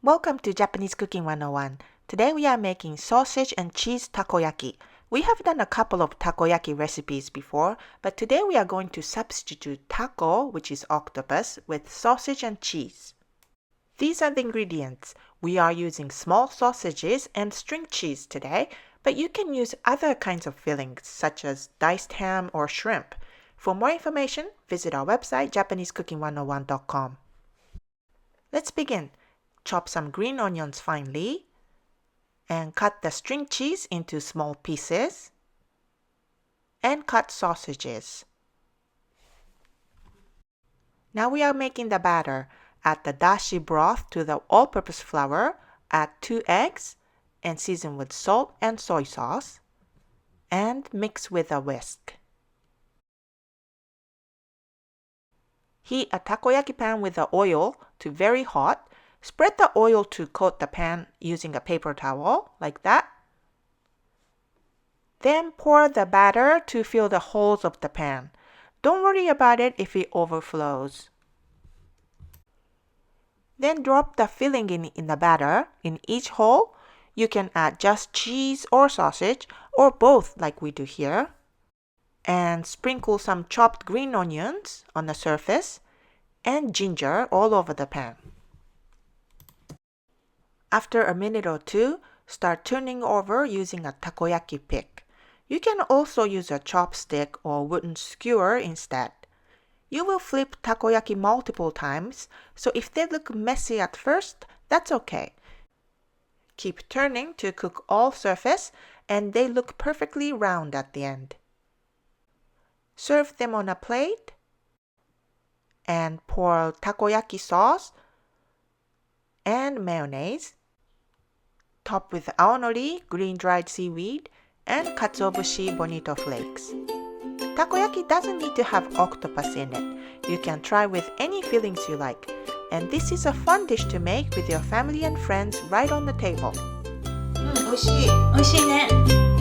Welcome to Japanese Cooking 101. Today we are making sausage and cheese takoyaki. We have done a couple of takoyaki recipes before, but today we are going to substitute taco, which is octopus, with sausage and cheese. These are the ingredients. We are using small sausages and string cheese today, but you can use other kinds of fillings such as diced ham or shrimp. For more information, visit our website japanesecooking101.com. Let's begin. Chop some green onions finely and cut the string cheese into small pieces and cut sausages. Now we are making the batter. Add the dashi broth to the all-purpose flour, add 2 eggs and season with salt and soy sauce and mix with a whisk. Heat a takoyaki pan with the oil to very hot. Spread the oil to coat the pan using a paper towel, like that. Then pour the batter to fill the holes of the pan. Don't worry about it if it overflows. Then drop the filling in the batter. In each hole, you can add just cheese or sausage, or both like we do here. And sprinkle some chopped green onions on the surface and ginger all over the pan. After a minute or two, start turning over using a takoyaki pick. You can also use a chopstick or wooden skewer instead. You will flip takoyaki multiple times, so if they look messy at first, that's okay. Keep turning to cook all surface and they look perfectly round at the end. Serve them on a plate and pour takoyaki sauce and mayonnaise. Top with aonori, green dried seaweed, and katsuobushi bonito flakes. Takoyaki doesn't need to have octopus in it. You can try with any fillings you like. And this is a fun dish to make with your family and friends right on the table. 美味しいね。